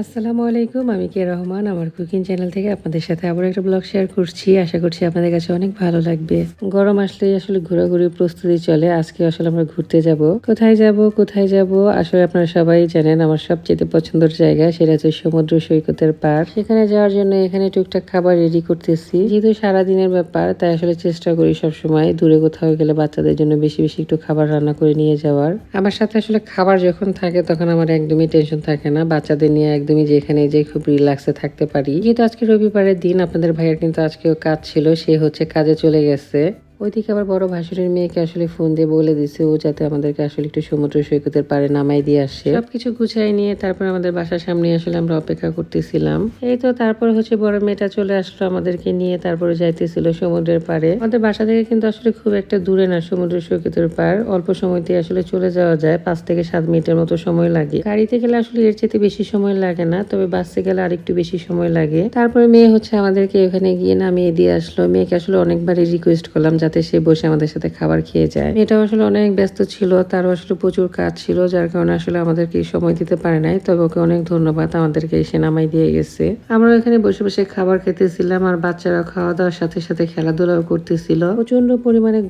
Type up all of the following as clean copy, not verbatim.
আসসালামু আলাইকুম, আমি কে রহমান আমার কুকিং চ্যানেল থেকে আপনাদের সাথে আবার একটা ব্লগ শেয়ার করছি। আশা করছি আপনাদের কাছে অনেক ভালো লাগবে। গরম আসলেই আসলে ঘোরাঘুরির প্রস্তুতি চলে। আজকে আসলে আমরা ঘুরতে যাব। কোথায় যাব আসলে আপনারা সবাই জানেন আমার সবচেয়ে পছন্দের জায়গা সেটা হচ্ছে সমুদ্র সৈকতের পাড়। সেখানে যাওয়ার জন্য এখানে টুকটাক খাবার রেডি করতেছি। যেহেতু সারাদিনের ব্যাপার তাই আসলে চেষ্টা করি সবসময় দূরে কোথাও গেলে বাচ্চাদের জন্য বেশি বেশি একটু খাবার রান্না করে নিয়ে যাওয়ার। আমার সাথে আসলে খাবার যখন থাকে তখন আমার একদমই টেনশন থাকে না। বাচ্চাদের নিয়ে একদমই যেখানে যে খুব রিল্যাক্সে থাকতে পারি। যেহেতু আজকে রবিবারের দিন, আপনাদের ভাইয়ের কিন্তু আজকেও কাজ ছিল, সে হচ্ছে কাজে চলে গেছে। ওইদিকে আবার বড় ভাসুরের মেয়েকে আসলে ফোন দিয়ে বলে দিছে ও যাতে আমাদেরকে আসলে একটু সমুদ্র সৈকতের পাড়ে নামাই দিয়ে আসে। সবকিছু গুছাই নিয়ে তারপর আমাদের বাসার সামনে আসলে আমরা অপেক্ষা করতেছিলাম। এই তো তারপর হচ্ছে বড় মেয়েটা চলে আসলো আমাদেরকে নিয়ে, তারপরে যাইতেছিল সমুদ্রের পাড়ে। আমাদের বাসা থেকে কিন্তু আসলে খুব একটা দূরে না সমুদ্র সৈকতের পাড়, অল্প সময়তে আসলে চলে যাওয়া যায়। 5 থেকে 7 মিনিটের মতো সময় লাগে। গাড়িতে গেলে আসলে এর চেয়ে বেশি সময় লাগে না, তবে বাসে গেলে আরেকটু বেশি সময় লাগে। তারপরে মেয়ে হচ্ছে আমাদেরকে ওখানে গিয়ে নামিয়ে দিয়ে আসলো। মেয়েকে আসলে অনেকবারই রিকোয়েস্ট করলাম যাতে সে বসে আমাদের সাথে খাবার খেয়ে যায়। মেয়েটাও আসলে অনেক ব্যস্ত ছিল, তারও আসলে প্রচুর কাজ ছিল, যার কারণে আসলে আমাদেরকে সময় দিতে পারে নাই। তবে ওকে অনেক ধন্যবাদ, আমাদেরকে এসে নামাই দিয়ে গেছে। আমরা এখানে বসে বসে খাবার খেতেছিলাম আর বাচ্চারা খাওয়া দাওয়ার সাথে সাথে খেলাধুলাও করতেছিল। প্রচন্ড পরিমাণে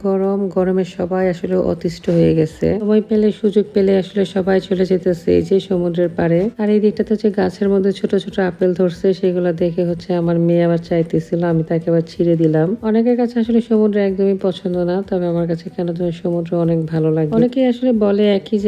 গরমে সবাই আসলে অতিষ্ঠ হয়ে গেছে। সময় পেলে সুযোগ পেলে আসলে সবাই চলে যেতেছে এই যে সমুদ্রের পাড়ে। আর এই দিকটাতে হচ্ছে গাছের মধ্যে ছোট ছোট আপেল ধরছে, সেগুলো দেখে হচ্ছে আমার মেয়ে আবার চাইতেছিল, আমি তাকে আবার ছিঁড়ে দিলাম। অনেকের কাছে আসলে সমুদ্র একদমই পছন্দ না, তবে আমার কাছে কেন যেন সমুদ্র অনেক ভালো লাগে। অনেকেই আসলে বলে একই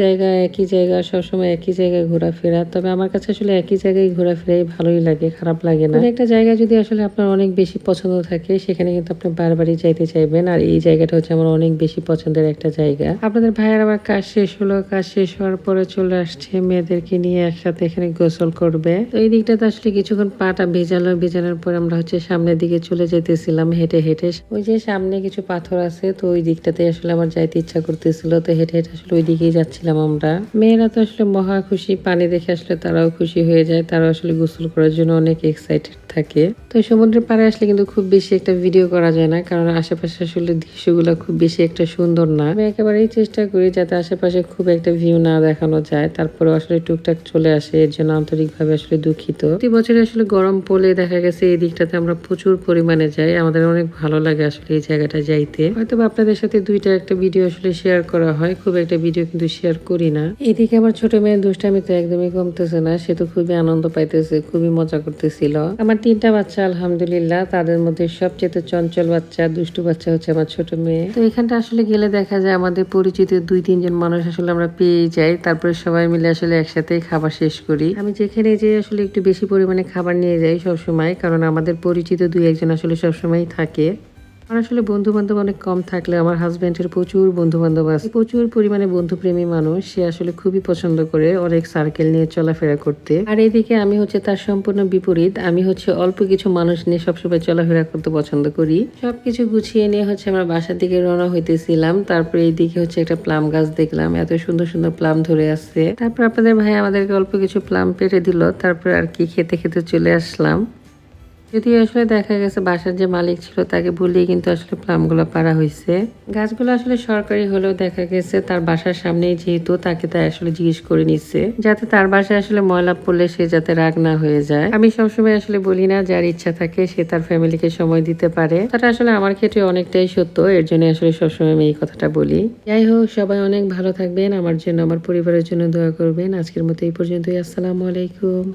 জায়গা সবসময় একই জায়গায় ঘোরাফেরা, তবে আমার কাছে আসলে একই জায়গায় ঘোরাফেরাই ভালোই লাগে, খারাপ লাগে না। একটা জায়গা যদি আসলে আপনার অনেক বেশি পছন্দ থাকে সেখানে কিন্তু আপনি বারবারই যাইতে চাইবেন, আর এই জায়গাটা হচ্ছে আমার অনেক বেশি পছন্দের একটা জায়গা। আপনাদের ভাইয়ের আবার কাজ শেষ হলো, কাজ শেষ হওয়ার পরে চলে আসছে মেয়েদেরকে নিয়ে একসাথে এখানে গোসল করবে। তো এই দিকটাতে আসলে কিছুক্ষণ পাটা ভেজানোর পর আমরা হচ্ছে সামনের দিকে চলে যেতেছিলাম হেঁটে হেঁটে। ওই যে সামনে কিছু পাথর আছে, তো ওই দিকটাতে আসলে আমার যাইতে ইচ্ছা করতেছিল, তো হেঁটে হেঁটে আসলে ওই দিকেই যাচ্ছিলাম আমরা। মেয়েরা তো আসলে মহা খুশি, পানি দেখে আসলে তারাও খুশি হয়ে যায়, তারাও আসলে গোসল করার জন্য অনেক এক্সাইটেড থাকে। তো সমুদ্রের পাড়ে আসলে কিন্তু খুব বেশি একটা ভিডিও করা যায় না, কারণ আশেপাশে আসলে দৃশ্যগুলো খুব বেশি একটা সুন্দর না। আমি একেবারেই চেষ্টা করি যাতে আশেপাশে খুব একটা ভিউ না দেখানো যায়, তারপরে আসলে টুকটাক চলে আসে, এর জন্য আন্তরিকভাবে আসলে দুঃখিত। প্রতি বছরে আসলে গরম পড়লে দেখা গেছে এই দিকটাতে আমরা প্রচুর পরিমাণে যাই, আমাদের অনেক ভালো লাগে আসলে এই জায়গাটা যাইতে। হয়তো আপনাদের সাথে দুইটা একটা ভিডিও আসলে শেয়ার করা হয়, খুব একটা ভিডিও কিন্তু শেয়ার করি না। এদিকে আমার ছোট মেয়ের দুষ্টামি তো একদমই কমতেছে না, সে তো খুবই আনন্দ পাইতেছে, খুবই মজা করতেছিল। আমার 3টা বাচ্চা আলহামদুলিল্লাহ, তাদের মধ্যে সবচেয়ে চঞ্চল বাচ্চা দুষ্টু বাচ্চা হচ্ছে আমার ছোট মেয়ে। তো এখানটা আসলে গেলে দেখা যায় আমাদের পরিচিত 2-3 জন মানুষ আসলে আমরা পেয়ে যাই, তারপরে সবাই মিলে আসলে একসাথেই খাবার শেষ করি। আমি যেখানে যে আসলে একটু বেশি পরিমাণে খাবার নিয়ে যাই সবসময়, কারণ আমাদের পরিচিত 2-1 জন আসলে সবসময় থাকে। আমার আসলে বন্ধু বান্ধব অনেক কম থাকলে আমার হাজবেন্ডের প্রচুর বন্ধু বান্ধব আছে, প্রচুর পরিমাণে বন্ধুপ্রেমী মানুষ, সে আসলে খুবই পছন্দ করে অনেক সার্কেল নিয়ে চলাফেরা করতে। আর এইদিকে আমি হচ্ছে তার সম্পূর্ণ বিপরীত, আমি হচ্ছে অল্প কিছু মানুষ নিয়ে সবসময় চলাফেরা করতে পছন্দ করি। সবকিছু গুছিয়ে নিয়ে হচ্ছে আমরা বাসার দিকে রওনা হইতেছিলাম। তারপরে এইদিকে হচ্ছে একটা প্লাম গাছ দেখলাম, এত সুন্দর সুন্দর প্লাম ধরে আছে। তারপর আপনাদের ভাই আমাদেরকে অল্প কিছু প্লাম পেড়ে দিল, তারপর আর কি খেতে খেতে চলে আসলাম। যদি আসলে দেখা গেছে বাসার যে মালিক ছিল তাকে বলেই কিন্তু আসলে প্লামগুলো পাড়া হয়েছে। গাছগুলো আসলে সরকারি হলেও দেখা গেছে তার বাসার সামনেই যেহেতু, তাকে তাই আসলে জিজ্ঞেস করে নিচ্ছে যাতে তার বাসায় আসলে ময়লা পড়লে সে যাতে রাগ না হয়ে যায়। আমি সবসময় আসলে বলি না, যার ইচ্ছা থাকে সে তার ফ্যামিলিকে সময় দিতে পারে, সেটা আসলে আমার ক্ষেত্রে অনেকটাই সত্য, এর জন্য আসলে সবসময় আমি এই কথাটা বলি। যাই হোক, সবাই অনেক ভালো থাকবেন, আমার জন্য আমার পরিবারের জন্য দোয়া করবেন। আজকের মতো এই পর্যন্তই, আসসালামু আলাইকুম।